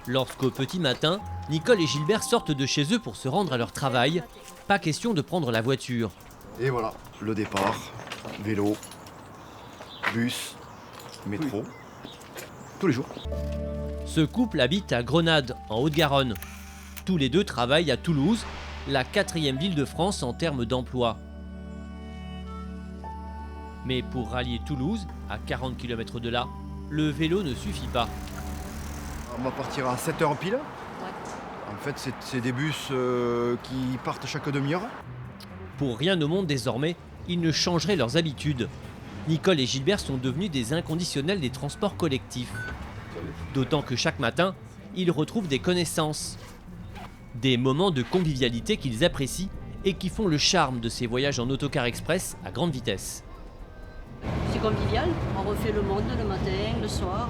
Lorsqu'au petit matin, Nicole et Gilbert sortent de chez eux pour se rendre à leur travail, pas question de prendre la voiture. Et voilà, le départ, vélo, bus, métro, tous les jours. Ce couple habite à Grenade, en Haute-Garonne. Tous les deux travaillent à Toulouse, la 4e ville de France en termes d'emploi. Mais pour rallier Toulouse, à 40 km de là, le vélo ne suffit pas. On va partir à 7h pile. En fait, c'est des bus qui partent chaque demi-heure. Pour rien au monde désormais, ils ne changeraient leurs habitudes. Nicole et Gilbert sont devenus des inconditionnels des transports collectifs. D'autant que chaque matin, ils retrouvent des connaissances. Des moments de convivialité qu'ils apprécient et qui font le charme de ces voyages en autocar express à grande vitesse. C'est convivial, on refait le monde le matin, le soir.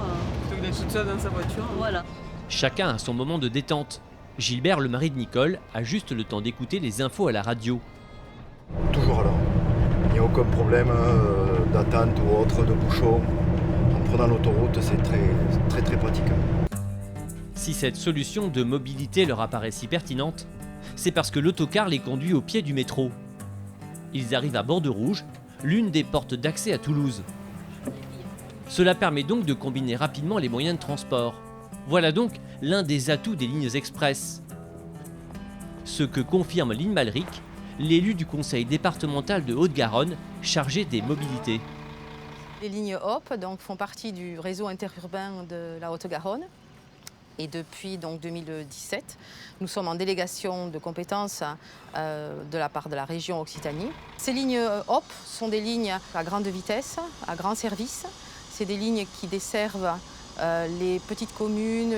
Plutôt que d'être toute seule dans sa voiture. Voilà. Chacun a son moment de détente. Gilbert, le mari de Nicole, a juste le temps d'écouter les infos à la radio. Toujours à l'heure. Il n'y a aucun problème d'attente ou autre, de bouchon. En prenant l'autoroute, c'est très pratique. Si cette solution de mobilité leur apparaît si pertinente, c'est parce que l'autocar les conduit au pied du métro. Ils arrivent à Bordeaux-Rouge, l'une des portes d'accès à Toulouse. Cela permet donc de combiner rapidement les moyens de transport. Voilà donc l'un des atouts des lignes express. Ce que confirme Lynn Malric, l'élu du conseil départemental de Haute-Garonne chargé des mobilités. Les lignes HOP font partie du réseau interurbain de la Haute-Garonne. Et depuis 2017, nous sommes en délégation de compétences de la part de la région Occitanie. Ces lignes HOP sont des lignes à grande vitesse, à grand service. C'est des lignes qui desservent les petites communes,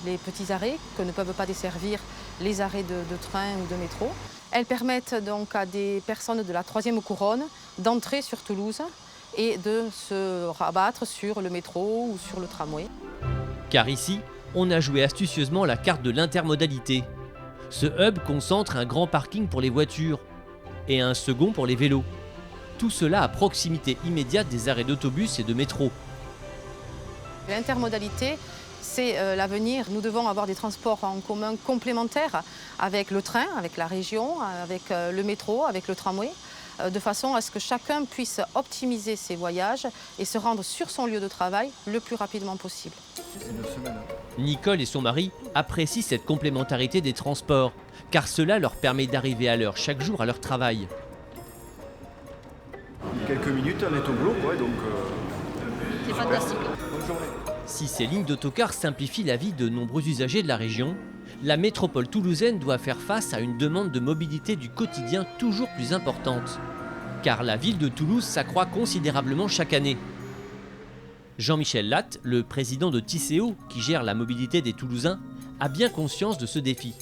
les petits arrêts que ne peuvent pas desservir les arrêts de train ou de métro. Elles permettent donc à des personnes de la 3e couronne d'entrer sur Toulouse et de se rabattre sur le métro ou sur le tramway. Car ici, on a joué astucieusement la carte de l'intermodalité. Ce hub concentre un grand parking pour les voitures et un second pour les vélos. Tout cela à proximité immédiate des arrêts d'autobus et de métro. L'intermodalité, c'est l'avenir. Nous devons avoir des transports en commun complémentaires avec le train, avec la région, avec le métro, avec le tramway, de façon à ce que chacun puisse optimiser ses voyages et se rendre sur son lieu de travail le plus rapidement possible. Nicole et son mari apprécient cette complémentarité des transports, car cela leur permet d'arriver à l'heure chaque jour à leur travail. Quelques minutes, on est au boulot, donc... C'est fantastique. Bonne journée. Si ces lignes d'autocar simplifient la vie de nombreux usagers de la région, la métropole toulousaine doit faire face à une demande de mobilité du quotidien toujours plus importante. Car la ville de Toulouse s'accroît considérablement chaque année. Jean-Michel Latte, le président de Tisséo, qui gère la mobilité des Toulousains, a bien conscience de ce défi.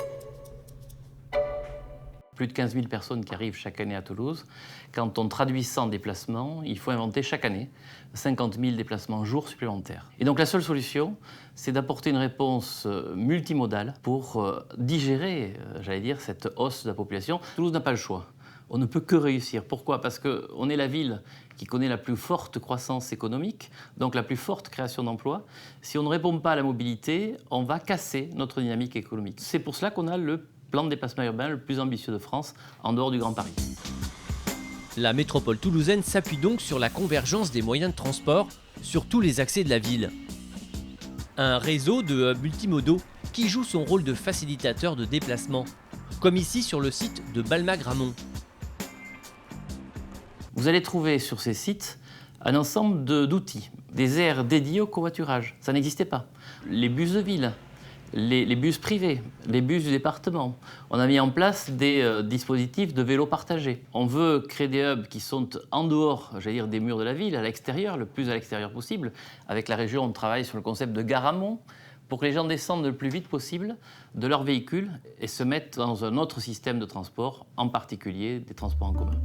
Plus de 15 000 personnes qui arrivent chaque année à Toulouse. Quand on traduit ça en déplacements, il faut inventer chaque année 50 000 déplacements jour supplémentaires. Et donc la seule solution, c'est d'apporter une réponse multimodale pour digérer, j'allais dire, cette hausse de la population. Toulouse n'a pas le choix. On ne peut que réussir. Pourquoi ? Parce qu'on est la ville qui connaît la plus forte croissance économique, donc la plus forte création d'emplois. Si on ne répond pas à la mobilité, on va casser notre dynamique économique. C'est pour cela qu'on a le plan de déplacement urbain le plus ambitieux de France, en dehors du Grand Paris. La métropole toulousaine s'appuie donc sur la convergence des moyens de transport sur tous les accès de la ville. Un réseau de hubs multimodaux qui joue son rôle de facilitateur de déplacement, comme ici sur le site de Balma-Gramont. Vous allez trouver sur ces sites un ensemble d'outils, des aires dédiées au covoiturage. Ça n'existait pas. Les bus de ville, les bus privés, les bus du département. On a mis en place des dispositifs de vélos partagés. On veut créer des hubs qui sont en dehors, j'allais dire, des murs de la ville, à l'extérieur, le plus à l'extérieur possible. Avec la région, on travaille sur le concept de gare amont pour que les gens descendent le plus vite possible de leur véhicule et se mettent dans un autre système de transport, en particulier des transports en commun.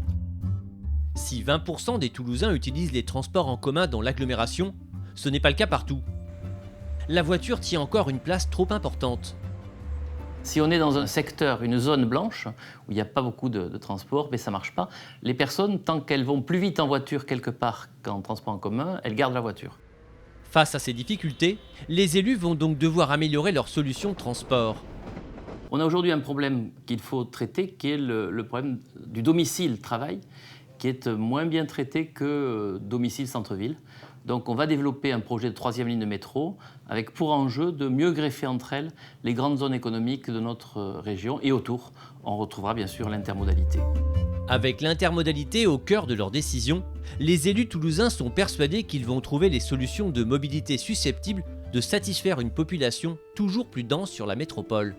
Si 20% des Toulousains utilisent les transports en commun dans l'agglomération, ce n'est pas le cas partout. La voiture tient encore une place trop importante. Si on est dans un secteur, une zone blanche, où il n'y a pas beaucoup de transport, mais ça ne marche pas, les personnes, tant qu'elles vont plus vite en voiture quelque part qu'en transport en commun, elles gardent la voiture. Face à ces difficultés, les élus vont donc devoir améliorer leurs solutions de transport. On a aujourd'hui un problème qu'il faut traiter, qui est le problème du domicile-travail, qui est moins bien traité que domicile-centre-ville. Donc on va développer un projet de 3e ligne de métro avec pour enjeu de mieux greffer entre elles les grandes zones économiques de notre région et autour. On retrouvera bien sûr l'intermodalité. Avec l'intermodalité au cœur de leurs décisions, les élus toulousains sont persuadés qu'ils vont trouver les solutions de mobilité susceptibles de satisfaire une population toujours plus dense sur la métropole.